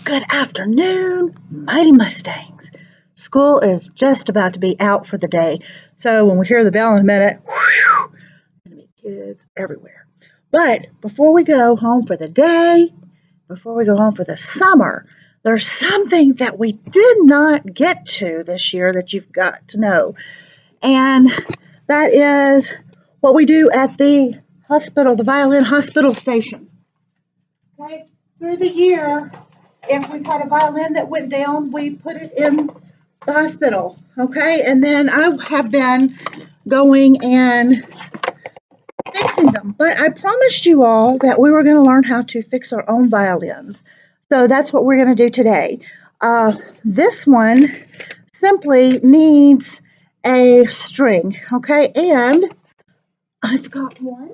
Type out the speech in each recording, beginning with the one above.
Good afternoon, Mighty Mustangs. School is just about to be out for the day, so when we hear the bell in a minute, whew, going to be kids everywhere. But before we go home for the day, before we go home for the summer, there's something that we did not get to this year that you've got to know, and that is what we do at the hospital, the violin hospital station. Okay, through the year, if we've had a violin that went down, we put it in the hospital, okay? And then I have been going and fixing them. But I promised you all that we were going to learn how to fix our own violins. So that's what we're going to do today. This one simply needs a string, okay? And I've got one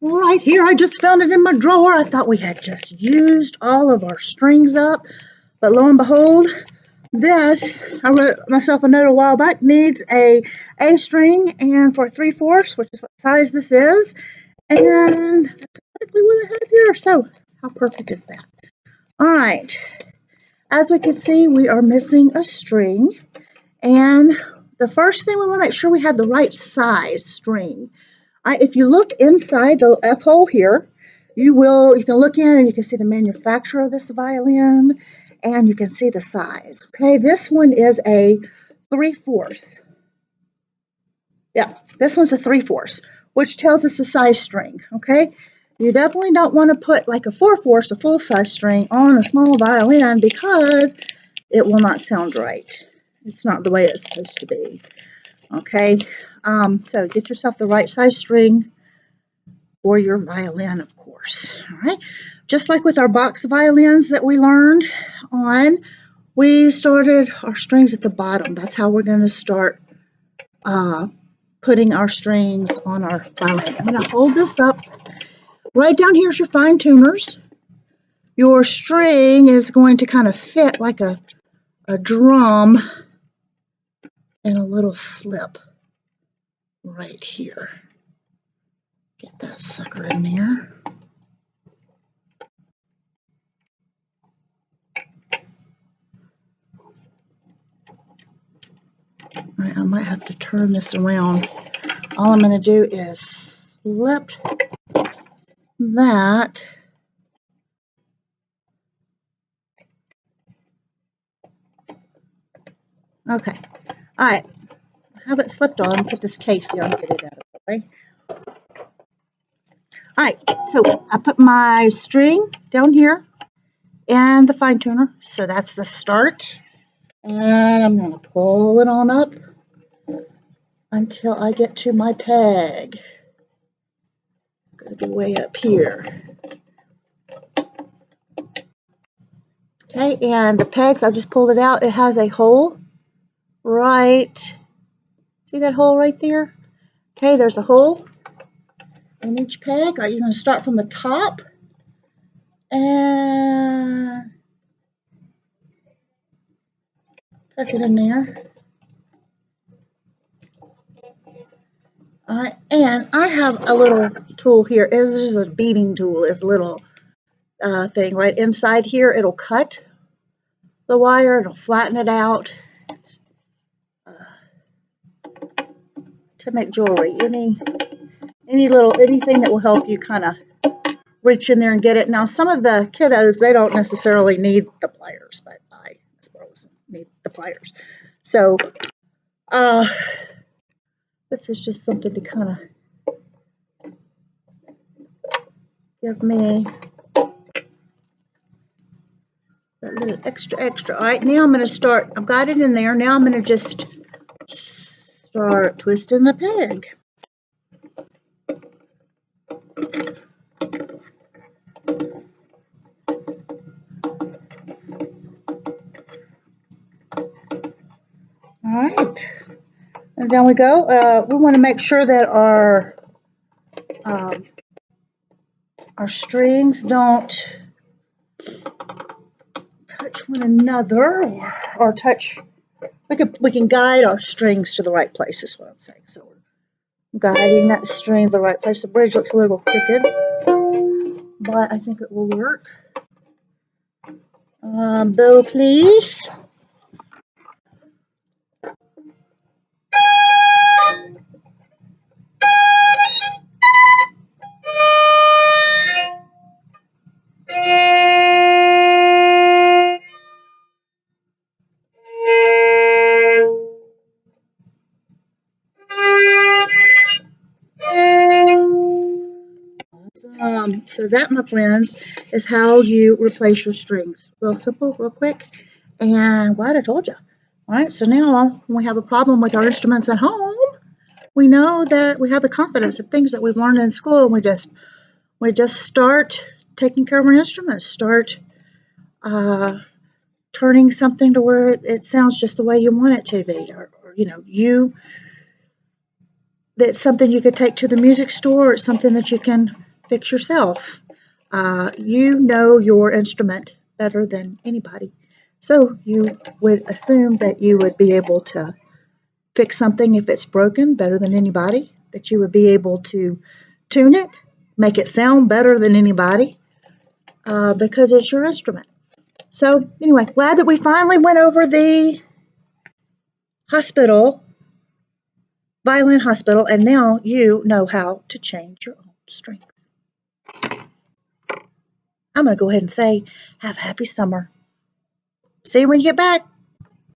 right here. I just found it in my drawer. I thought we had just used all of our strings up. But lo and behold, this, I wrote myself a note a while back, needs a string and for 3/4, which is what size this is. And that's exactly what I have here. So how perfect is that? All right. As we can see, we are missing a string. And the first thing we want to make sure we have the right size string. If you look inside the F hole here, you can look in and you can see the manufacturer of this violin and you can see the size. Okay, this one is a 3/4. Yeah, this one's a 3/4, which tells us the size string. Okay, you definitely don't want to put like a 4/4, a full size string on a small violin because it will not sound right. It's not the way it's supposed to be. Okay, so get yourself the right size string for your violin, of course. All right, just like with our box violins that we learned on, we started our strings at the bottom. That's how we're going to start putting our strings on our violin. I'm going to hold this up. Right down here is your fine tuners. Your string is going to kind of fit like a drum in a little slip right here. Get that sucker in there. All right, I might have to turn this around. All I'm going to do is slip that. Okay. All right. I have it slipped on. Put this case down and get it out of the way. All right. So I put my string down here and the fine tuner. So that's the start. And I'm going to pull it on up until I get to my peg. Got to be way up here. Okay, and the pegs, I just pulled it out. It has a hole right, see that hole right there? Okay, there's a hole in each peg. All right, you're going to start from the top and tuck it in there. All right, and I have a little tool here. This is a beading tool. It's a little thing right inside here. It'll cut the wire. It'll flatten it out. It's, to make jewelry. Anything that will help you kind of reach in there and get it. Now, some of the kiddos, they don't necessarily need the pliers, but I, as well as need the pliers. So, this is just something to kind of give me that little extra. All right, now I'm going to start. I've got it in there. Now I'm going to just start twisting the peg. All right, and down we go. We want to make sure that our strings don't touch one another or touch. We can guide our strings to the right place. Is what I'm saying. So we're guiding that string to the right place. The bridge looks a little crooked, but I think it will work. Bow, please. So that, my friends, is how you replace your strings. Real simple, real quick, and glad I told you. All right, so now when we have a problem with our instruments at home, we know that we have the confidence of things that we've learned in school, and we just start taking care of our instruments, start turning something to where it sounds just the way you want it to be, or that's something you could take to the music store, or something that you can fix yourself. You know your instrument better than anybody, so you would assume that you would be able to fix something if it's broken better than anybody, that you would be able to tune it, make it sound better than anybody, because it's your instrument. So anyway, glad that we finally went over the hospital, violin hospital, and now you know how to change your own strings. I'm going to go ahead and say, have a happy summer. See you when you get back.